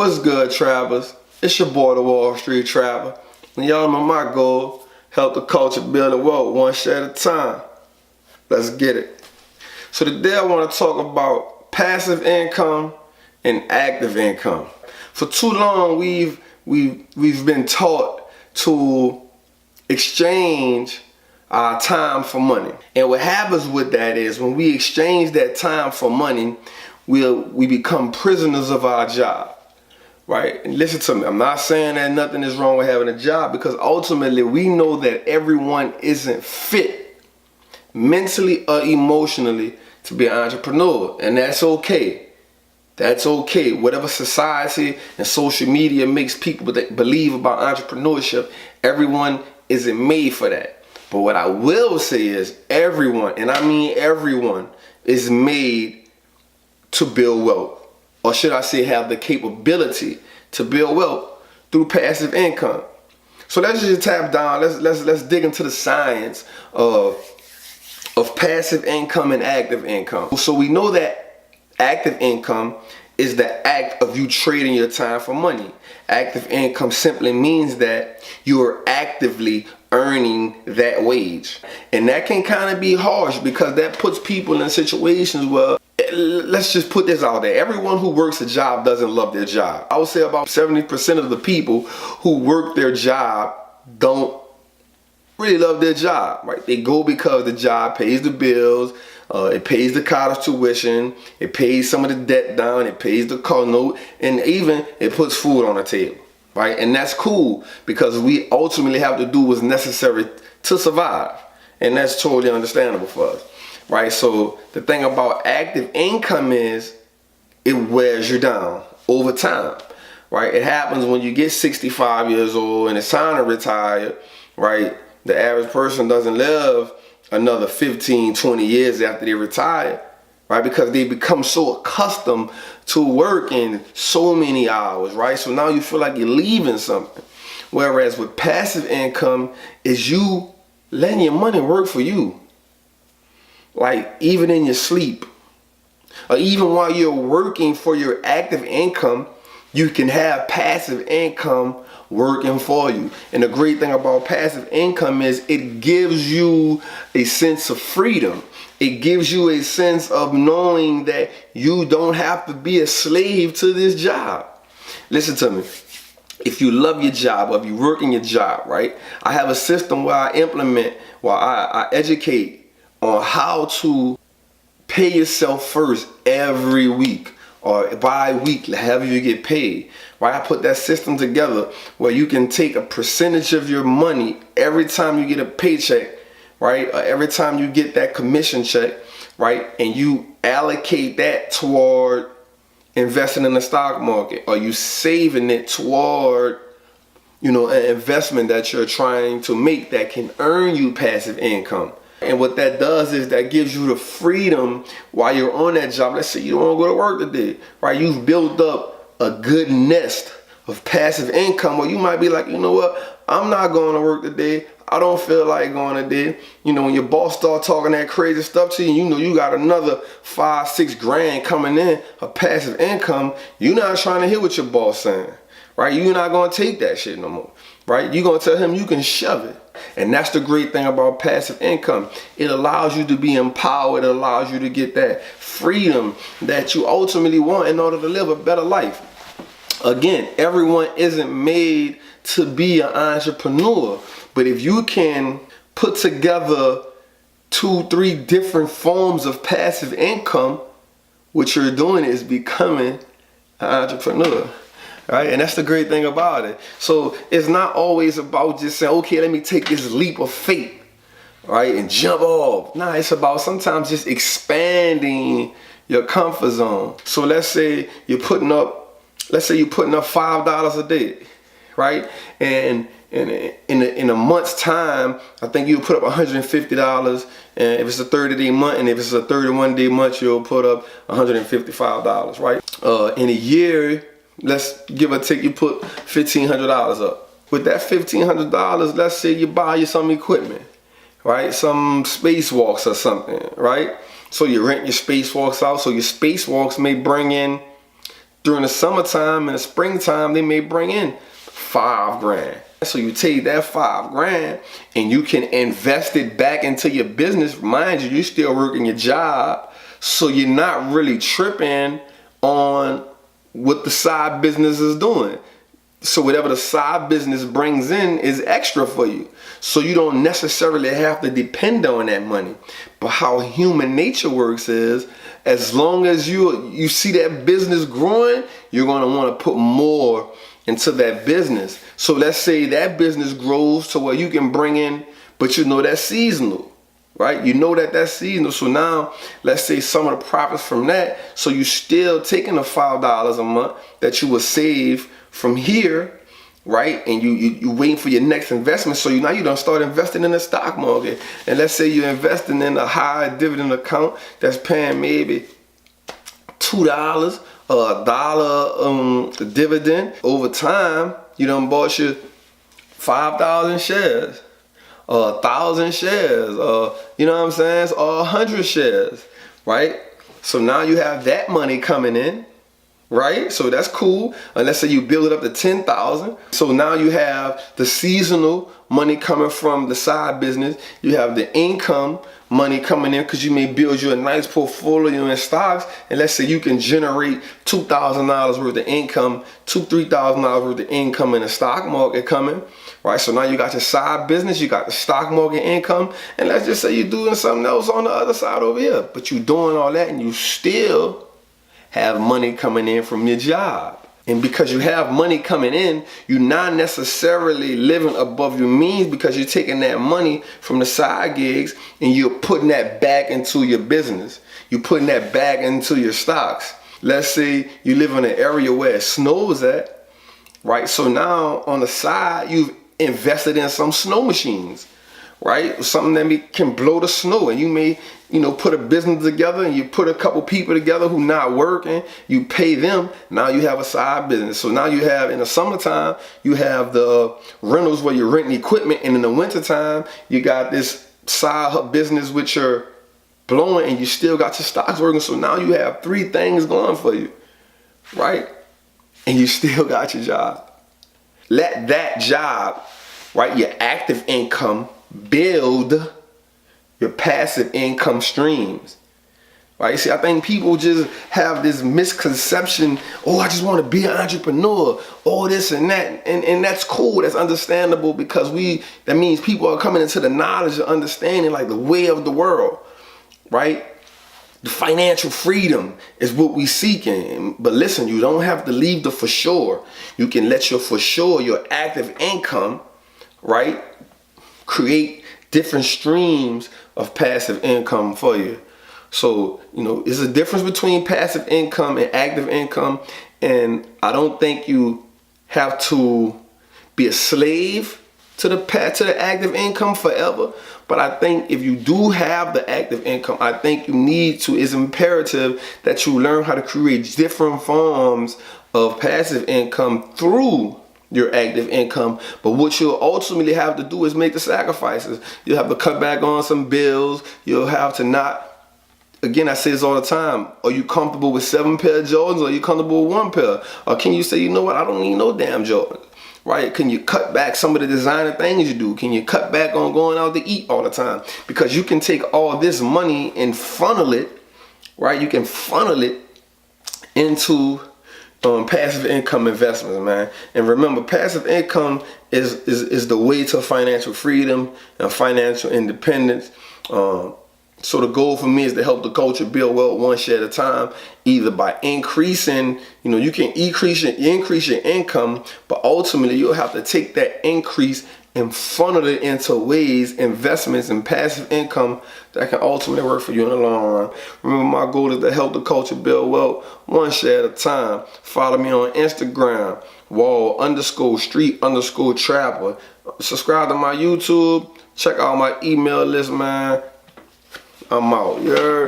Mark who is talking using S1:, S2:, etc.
S1: What's good, trappers? It's your boy, the Wallstreet Trapper. And y'all know my goal, help the culture build and wealth one share at a time. Let's get it. So today I want to talk about passive income and active income. For too long, we've been taught to exchange our time for money. And what happens with that is when we exchange that time for money, we become prisoners of our job. Right? And listen to me, I'm not saying that nothing is wrong with having a job, because ultimately we know that everyone isn't fit mentally or emotionally to be an entrepreneur, and that's okay. That's okay. Whatever society and social media makes people believe about entrepreneurship, everyone isn't made for that. But what I will say is everyone, and I mean everyone, is made to build wealth. Or should I say have the capability to build wealth through passive income. So let's just tap down, let's dig into the science of passive income and active income. So we know that active income is the act of you trading your time for money. Active income simply means that you are actively earning that wage. And that can kind of be harsh because that puts people in situations where, let's just put this out there, everyone who works a job doesn't love their job. I would say about 70% of the people who work their job don't really love their job, right? They go because the job pays the bills, it pays the college tuition, it pays some of the debt down, it pays the car note, and even it puts food on the table, right? And that's cool because we ultimately have to do what's necessary to survive, and that's totally understandable for us. Right, so the thing about active income is it wears you down over time, right? It happens when you get 65 years old and it's time to retire, right? The average person doesn't live another 15, 20 years after they retire, right? Because they become so accustomed to working so many hours, right? So now you feel like you're leaving something. Whereas with passive income is you letting your money work for you. Like even in your sleep, or even while you're working for your active income, you can have passive income working for you. And the great thing about passive income is it gives you a sense of freedom. It gives you a sense of knowing that you don't have to be a slave to this job. Listen to me. If you love your job, or if you work in your job, right? I have a system where I implement, where I educate on how to pay yourself first every week or bi-weekly, however you get paid, right? I put that system together where you can take a percentage of your money every time you get a paycheck, right? Or every time you get that commission check, right? And you allocate that toward investing in the stock market, or you saving it toward, an investment that you're trying to make that can earn you passive income. And what that does is that gives you the freedom while you're on that job. Let's say you don't want to go to work today, right? You've built up a good nest of passive income where you might be like, you know what? I'm not going to work today. I don't feel like going today. When your boss starts talking that crazy stuff to you, you got another 5-6 grand coming in of passive income. You're not trying to hear what your boss saying, right? You're not going to take that shit no more, right? You're going to tell him you can shove it. And that's the great thing about passive income. It allows you to be empowered. It allows you to get that freedom that you ultimately want in order to live a better life. Again, everyone isn't made to be an entrepreneur. But if you can put together 2-3 different forms of passive income, what you're doing is becoming an entrepreneur. Right? And that's the great thing about it. So it's not always about just saying, okay, let me take this leap of faith, right, and jump off. Nah, it's about sometimes just expanding your comfort zone. So let's say you're putting up $5 a day, right? And in a month's time, I think you'll put up $150. And if it's a 30-day month, and if it's a 31-day month, you'll put up $155, right? In a year, let's give or take, you put $1,500 up. With that $1,500, let's say you buy you some equipment, right? Some spacewalks or something, right? So you rent your spacewalks out. So your spacewalks may bring in During the summertime and the springtime, they may bring in 5 grand. So you take that 5 grand and you can invest it back into your business. Mind you, you're still working your job, so you're not really tripping on what the side business is doing. So whatever the side business brings in is extra for you. So you don't necessarily have to depend on that money. But how human nature works is, as long as you see that business growing, you're going to want to put more into that business. So let's say that business grows to where you can bring in, but you know that's seasonal, right? You know that that's seasonal. So now let's say some of the profits from that, so you're still taking the $5 a month that you will save from here, right? And you waiting for your next investment. So now you don't start investing in the stock market. And let's say you're investing in a high dividend account that's paying maybe $2 or $1 dividend. Over time, you done bought you 5,000 shares, 1,000 shares, you know what I'm saying, or 100 shares, right? So now you have that money coming in, right? So that's cool. And let's say you build it up to 10,000. So now you have the seasonal money coming from the side business. You have the income money coming in because you may build you a nice portfolio in stocks. And let's say you can generate $2,000 worth of income, $3,000 worth of income in the stock market coming, right? So now you got your side business, you got the stock market income, and let's just say you're doing something else on the other side over here. But you're doing all that and you still have money coming in from your job. And because you have money coming in, you're not necessarily living above your means, because you're taking that money from the side gigs and you're putting that back into your business. You're putting that back into your stocks. Let's say you live in an area where it snows at, right? So now on the side, you've invested in some snow machines, right? Something that can blow the snow, and you may, put a business together and you put a couple people together who not working, you pay them, now you have a side business. So now you have, in the summertime, you have the rentals where you're renting equipment, and in the wintertime, you got this side business which you're blowing, and you still got your stocks working. So now you have 3 things going for you, right? And you still got your job. Let that job, right, your active income, build your passive income streams, right? See, I think people just have this misconception, oh, I just want to be an entrepreneur, all this and that, and that's cool, that's understandable, because that means people are coming into the knowledge and understanding, like, the way of the world, right? The financial freedom is what we seeking. But listen, you don't have to leave the for sure. You can let your for sure, your active income, right, create different streams of passive income for you. So, there's a difference between passive income and active income. And I don't think you have to be a slave to the active income forever. But I think if you do have the active income, I think it's imperative that you learn how to create different forms of passive income through your active income. But what you'll ultimately have to do is make the sacrifices. You'll have to cut back on some bills. You'll have to not, again, I say this all the time, are you comfortable with 7 pair of Jordans, or are you comfortable with 1 pair? Or can you say, you know what, I don't need no damn Jordans, right? Can you cut back some of the designer things you do? Can you cut back on going out to eat all the time? Because you can take all this money and funnel it, right? You can funnel it into passive income investments, man. And remember, passive income is the way to financial freedom and financial independence. So the goal for me is to help the culture build wealth one share at a time, either by increasing, you can increase your income, but ultimately you'll have to take that increase and funnel it into ways, investments, and passive income that can ultimately work for you in the long run. Remember, my goal is to help the culture build wealth one share at a time. Follow me on Instagram, Wall_Street_ Trapper. Subscribe to my YouTube. Check out my email list, man. I'm out. Yeah.